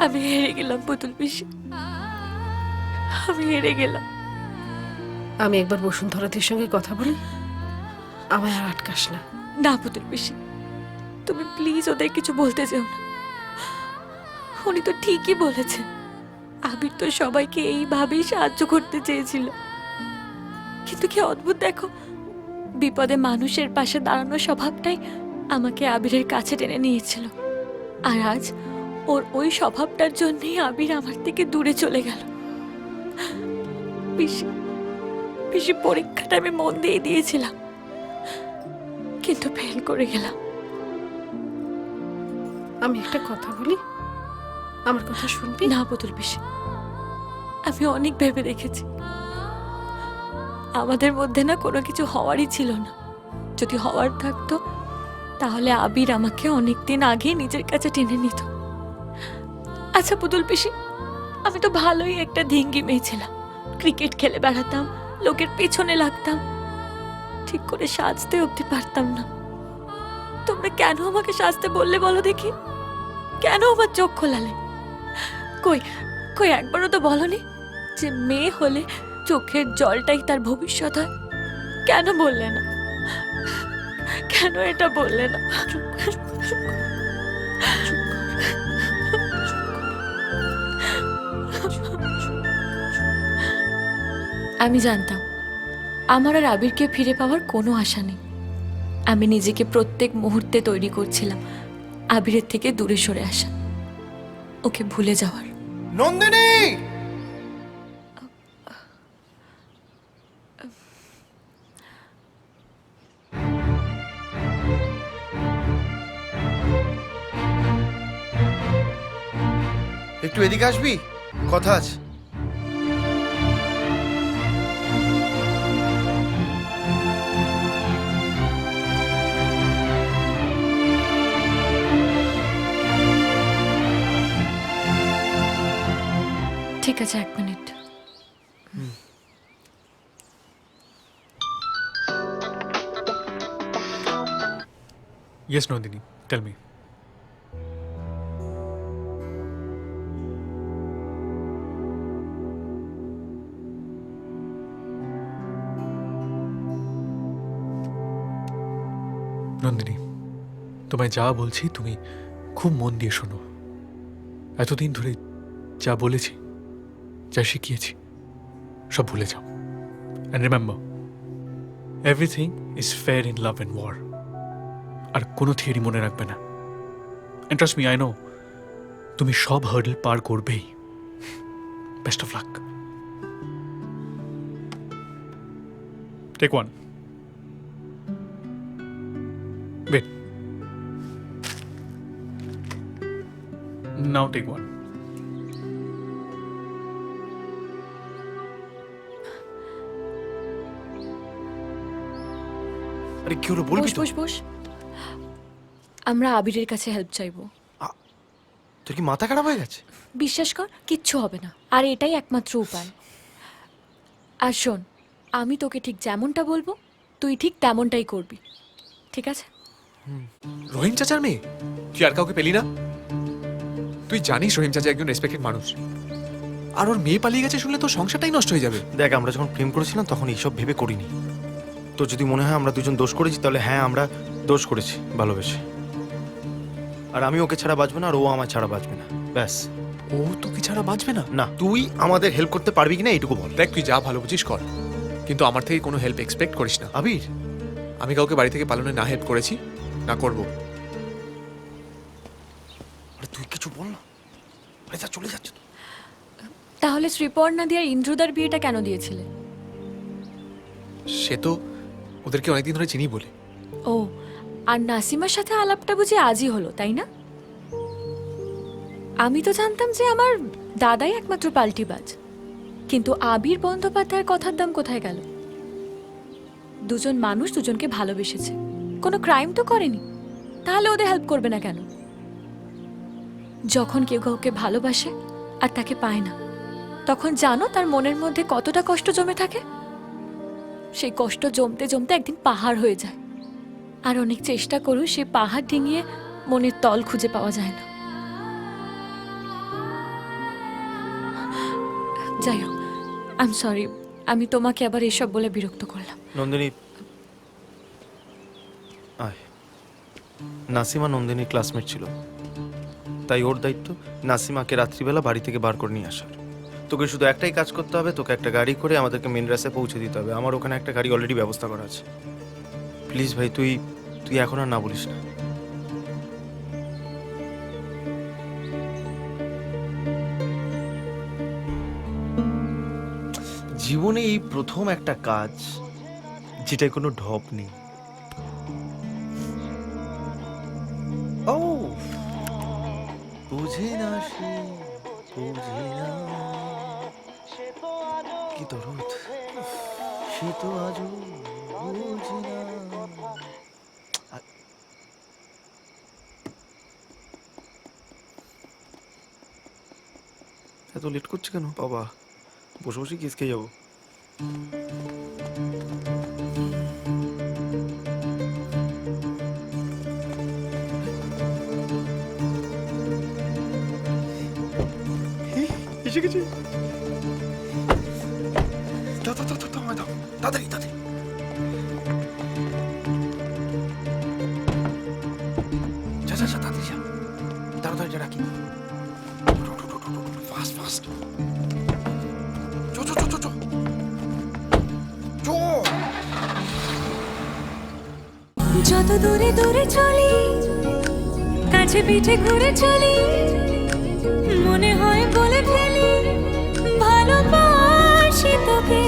আমি হেরে গেলাম পুতুল পিসি, আমি হেরে গেলাম। আমি একবার বসুন্ধরাদের সঙ্গে কথা বলি, আমায় আর আটকাস না। না পুতুল পিসি, তুমি প্লিজ ওদের কিছু বলতে যেও না। উনি তো ঠিকই বলেছেন, আবির তো সবাইকে এইভাবেই সাহায্য করতে চেয়েছিল। কিন্তু কি অদ্ভুত দেখো, বিপদে মানুষের পাশে দাঁড়ানোর স্বভাবটাই আমাকে আবিরের কাছে টেনে নিয়েছিল। আর আজ ওর ওই স্বভাবটার জন্যই আবির আমার থেকে দূরে চলে গেল। পিসি, পিসি পরীক্ষাটা আমি মন দিয়ে দিয়েছিলাম, কিন্তু ফেল করে গেলাম। আমি একটা কথা বলি, আমার কথা শুনবি? না পুতুল পিসি, আমি অনেক ভেবে দেখেছি, আমাদের মধ্যে না কোনো কিছু হওয়ারই ছিল না। যদি হওয়ার থাকতো তাহলে আবির আমাকে অনেকদিন আগে নিজের কাছে টেনে নিত। আচ্ছা পুতুল পিসি, আমি তো ভালোই একটা ধিঙ্গি মেয়ে ছিলাম, ক্রিকেট খেলে বেড়াতাম, লোকের পেছনে লাগতাম, ঠিক করে সাজতে অবধি পারতাম না। তোমরা কেন আমাকে সাজতে বললে বলো দেখি? কেন আমার চোখ খোলালে? কই কই একবারও তো বলনি যে মেয়ে হলে চোখের জলটাই তার ভবিষ্যৎ হয়? কেন বললে না? কেন এটা বললে না? আমি জানতাম আমার আর আবিরকে ফিরে পাওয়ার কোনো আশা নেই। আমি নিজেকে প্রত্যেক মুহূর্তে তৈরি করছিলাম আবিরের থেকে দূরে সরে আসা, ওকে ভুলে যাওয়ার। নন্দিনী, একটু এদিকে আসবি, কথা আছে। ঠিক আছে, 1 minute. Yes, Nandini. Tell me. Nandini, তোমায় যা বলছি তুমি খুব মন দিয়ে শোনো। এতদিন ধরে যা বলেছি, যা শিখিয়েছি, সব ভুলে যাও। And remember, everything is fair in love and war. আর কোনো থিওরি মনে রাখবে না। And trust me, I know তুমি সব হার্ডল পার করবেই। Best of luck. Take one. Wait. Now take one. আরে কি হলো বলবি বস তো? বস বস, আমরা আবিরের কাছে হেল্প চাইবো। তোর কি মাথা খারাপ হয়ে গেছে? বিশ্বাস কর, কিচ্ছু হবে না, আর এটাই একমাত্র উপায়। আর শোন, আমি তোকে ঠিক যেমনটা বলবো তুই ঠিক তেমনটাই করবি, ঠিক আছে? রহিম চাচার মেয়ে? তুই আর কাউকে পেলি না? তুই জানিস রহিম চাচা একজন রেসপেক্টেড মানুষ, আর ওর মেয়ে পালিয়ে গেছে শুনলে তোর সংসারটাই নষ্ট হয়ে যাবে। দেখ, আমরা যখন প্রেম করেছিলাম তখন এইসব ভেবে করিনি। তো যদি মনে হয় আমরা দুজন দোষ করেছি, তাহলে হ্যাঁ, আমরা দোষ করেছি ভালোবেসে। আর আমি ওকে ছাড়া বাঁচবো না, আর ও আমার ছাড়া বাঁচবে না, ব্যাস। ও তোকে ছাড়া বাঁচবে না? না, তুই আমাদের হেল্প করতে পারবি কিনা এইটুকু বল। দেখ, তুই যা ভালো বুঝিস কর, কিন্তু আমার থেকে কোনো হেল্প এক্সপেক্ট করিস না। আবির, আমি কাউকে বাড়ি থেকে পালনে না হেল্প করেছি, না করবো। আরে তুই কিছু বল না। আরে যা, চলে যাচ্ছে তো। তাহলে শ্রীপর্ণা দিয়ে ইন্দ্রদার বিয়েটা কেন দিয়েছিলে? সে তো ওদেরকে অনেকদিন ধরে চিনি বলে। ও, আর নাসিমার সাথে আলাপটা বুঝি আজই হলো, তাই না? আমি তো জানতাম যে আমার দাদাই একমাত্র পাল্টিবাজ, কিন্তু আবির বন্দ্যোপাধ্যায়ের কথার দাম কোথায় গেল? দুজন মানুষ দুজনকে ভালোবেসেছে, কোনো ক্রাইম তো করেনি, তাহলে ওদের হেল্প করবে না কেন? যখন কেউ কাউকে ভালোবাসে আর তাকে পায় না, তখন জানো তার মনের মধ্যে কতটা কষ্ট জমে থাকে? সেই কষ্ট জমতে জমতে একদিন পাহাড় হয়ে যায়, আর অনেক চেষ্টা করেও সেই পাহাড় ডিঙিয়ে মনের তল খুঁজে পাওয়া যায় না। যাই হোক, আই এম সরি, আমি তোমাকে আবার এসব বলে বিরক্ত করলাম। নন্দিনী আয়। নাসিমা নন্দিনীর ক্লাসমেট ছিল, তাই ওর দায়িত্ব নাসিমাকে রাত্রিবেলা বাড়ি থেকে বার করে নিয়ে আসার। তোকে শুধু একটাই কাজ করতে হবে, তোকে একটা গাড়ি করে আমাদেরকে মেন রাস্তায় পৌঁছে দিতে হবে। আমার ওখানে একটা গাড়ি অলরেডি ব্যবস্থা করা আছে। প্লিজ ভাই, তুই তুই এখন আর না বলিস না। জীবনে এই প্রথম একটা কাজ যেটায় কোনো ঢপ নেই। ও বুঝে না সে, বুঝে না কি দরদ, সে তো আজও বুঝে না। এত লেট করছে কেন বাবা? বসে বসে কিস খেয়ে যাবো। এসে গেছে। দাও দাও দাও দাও, দাও দাও, তাড়াতাড়ি তাড়াতাড়ি। যা যা যা, তাড়াতাড়ি যা, তাড়াতাড়ি যা, রাখি। ফাস্ট ফাস্ট, চো চো চো চো চো চো। যত দূরে দূরে চলি, কাছে পিঠে ঘুরে চলি, মনে হয় বলে ফেলি ভালোবাসি তোকে।